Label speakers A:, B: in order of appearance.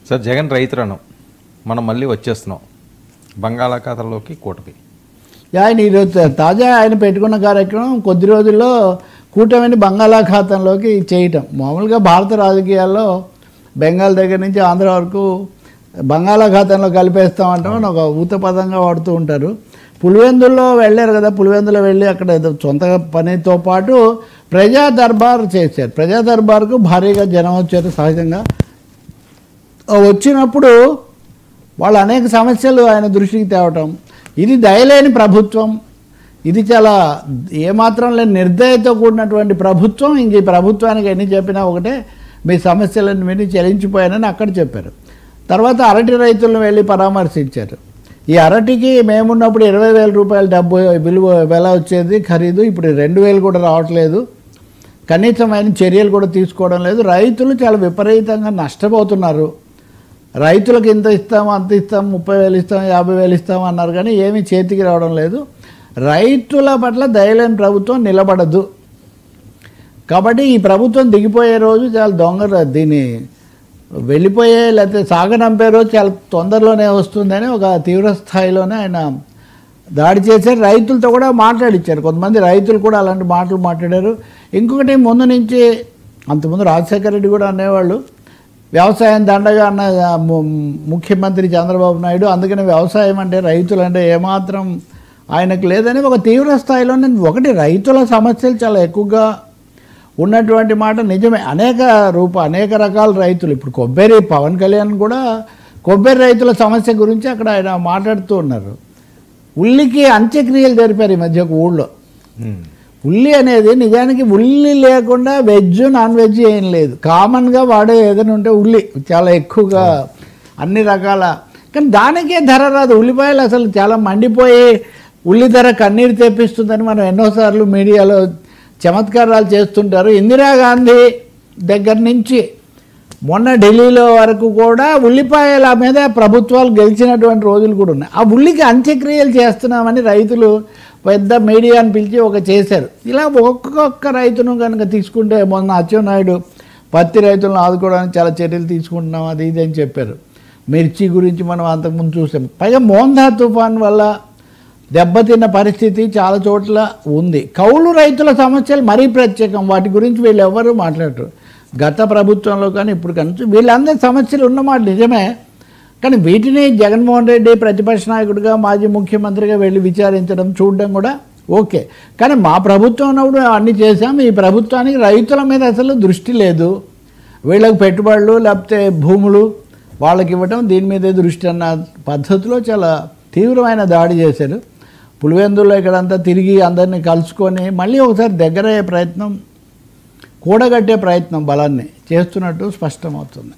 A: Sir Jagan రైతులను మనం మళ్ళీ వచ్చేస్తున్నాం బంగాళాఖాతంలోకి కూటమి.
B: ఆయన ఈరోజు తాజా ఆయన పెట్టుకున్న కార్యక్రమం కొద్ది రోజుల్లో కూటమిని బంగాళాఖాతంలోకి చేయటం. మామూలుగా భారత రాజకీయాల్లో బెంగాల్ దగ్గర నుంచి ఆంధ్ర వరకు బంగాళాఖాతంలో కలిపేస్తామంటామని ఒక ఊతపదంగా వాడుతూ ఉంటారు. పులివెందుల్లో వెళ్ళారు కదా, పులివెందులో వెళ్ళి అక్కడ సొంత పనితో పాటు ప్రజా దర్బార్ చేశారు. ప్రజా దర్బార్కు భారీగా జనం వచ్చారు. సహజంగా వచ్చినప్పుడు వాళ్ళు అనేక సమస్యలు ఆయన దృష్టికి తేవటం, ఇది దయలేని ప్రభుత్వం, ఇది చాలా ఏమాత్రం లేని నిర్దయతో కూడినటువంటి ప్రభుత్వం, ఇంక ఈ ప్రభుత్వానికి ఎన్ని చెప్పినా ఒకటే, మీ సమస్యలను విని చెల్లించిపోయానని అక్కడ చెప్పారు. తర్వాత అరటి రైతులను వెళ్ళి పరామర్శించారు. ఈ అరటికి మేమున్నప్పుడు 20,000 రూపాయల డబ్బు విలువ వెల వచ్చేది ఖరీదు, ఇప్పుడు 2,000 కూడా రావట్లేదు, కనీసం ఆయన చర్యలు కూడా తీసుకోవడం లేదు. రైతులు చాలా విపరీతంగా నష్టపోతున్నారు. రైతులకు ఇంత ఇస్తాము అంత ఇస్తాము, 30,000 ఇస్తాము 50,000 ఇస్తాము అన్నారు, కానీ ఏమీ చేతికి రావడం లేదు. రైతుల పట్ల దయలేని ప్రభుత్వం నిలబడదు. కాబట్టి ఈ ప్రభుత్వం దిగిపోయే రోజు చాలా దీన్ని వెళ్ళిపోయే లేకపోతే సాగనంపే రోజు చాలా తొందరలోనే వస్తుందని ఒక తీవ్ర స్థాయిలోనే ఆయన దాడి చేశారు. రైతులతో కూడా మాట్లాడిచ్చారు. కొంతమంది రైతులు కూడా అలాంటి మాటలు మాట్లాడారు. ఇంకొకటి, ముందు నుంచి అంతకుముందు రాజశేఖర రెడ్డి కూడా అనేవాళ్ళు వ్యవసాయం దండగా అన్న ముఖ్యమంత్రి చంద్రబాబు నాయుడు, అందుకని వ్యవసాయం అంటే రైతులు అంటే ఏమాత్రం ఆయనకు లేదని ఒక తీవ్ర స్థాయిలో ఒకటి రైతుల సమస్యలు చాలా ఎక్కువగా ఉన్నటువంటి మాట నిజమే. అనేక రకాల రైతులు, ఇప్పుడు కొబ్బరి పవన్ కళ్యాణ్ కూడా కొబ్బరి రైతుల సమస్య గురించి అక్కడ ఆయన మాట్లాడుతూ ఉన్నారు. ఉల్లికి అంత్యక్రియలు జరిపారు ఈ మధ్య ఒక ఊళ్ళో. ఉల్లి అనేది నిజానికి ఉల్లి లేకుండా వెజ్ నాన్ వెజ్ ఏం లేదు, కామన్గా వాడే ఏదైనా ఉంటే ఉల్లి చాలా ఎక్కువగా అన్ని రకాల, కానీ దానికే ధర రాదు. ఉల్లిపాయలు అసలు చాలా మండిపోయి ఉల్లి ధర కన్నీరు తెప్పిస్తుందని మనం ఎన్నోసార్లు మీడియాలో చమత్కారాలు చేస్తుంటారు. ఇందిరాగాంధీ దగ్గర నుంచి మొన్న ఢిల్లీలో వరకు కూడా ఉల్లిపాయల మీద ప్రభుత్వాలు గెలిచినటువంటి రోజులు కూడా ఉన్నాయి. ఆ ఉల్లికి అంత్యక్రియలు చేస్తున్నామని రైతులు పెద్ద మీడియాని పిలిచి చేశారు. ఇలా ఒక్కొక్క రైతును కనుక తీసుకుంటే, మొన్న అచ్చెన్నాయుడు పత్తి రైతులను ఆదుకోవడానికి చాలా చర్యలు తీసుకుంటున్నాం అది ఇది అని చెప్పారు. మిర్చి గురించి మనం అంతకుముందు చూసాం. పైగా మోందా తుఫాన్ వల్ల దెబ్బతిన్న పరిస్థితి చాలా చోట్ల ఉంది. కౌలు రైతుల సమస్యలు మరీ ప్రత్యేకం, వాటి గురించి వీళ్ళు ఎవరు మాట్లాడరు. గత ప్రభుత్వంలో కానీ ఇప్పుడు కానీ వీళ్ళందరి సమస్యలు ఉన్నమాట నిజమే, కానీ వీటిని జగన్మోహన్ రెడ్డి ప్రతిపక్ష నాయకుడిగా మాజీ ముఖ్యమంత్రిగా వెళ్ళి విచారించడం చూడడం కూడా ఓకే. కానీ మా ప్రభుత్వం ఉన్నప్పుడు అన్నీ చేశాం, ఈ ప్రభుత్వానికి రైతుల మీద అసలు దృష్టి లేదు. వీళ్ళకి పెట్టుబడులు లేకపోతే భూములు వాళ్ళకి ఇవ్వటం, దీని మీదే దృష్టి అన్న పద్ధతిలో చాలా తీవ్రమైన దాడి చేశారు. పులివెందుల్లో ఇక్కడంతా తిరిగి అందరినీ కలుసుకొని మళ్ళీ ఒకసారి దగ్గరయ్యే ప్రయత్నం, కూడగట్టే ప్రయత్నం బలాన్ని చేస్తున్నట్టు స్పష్టమవుతుంది.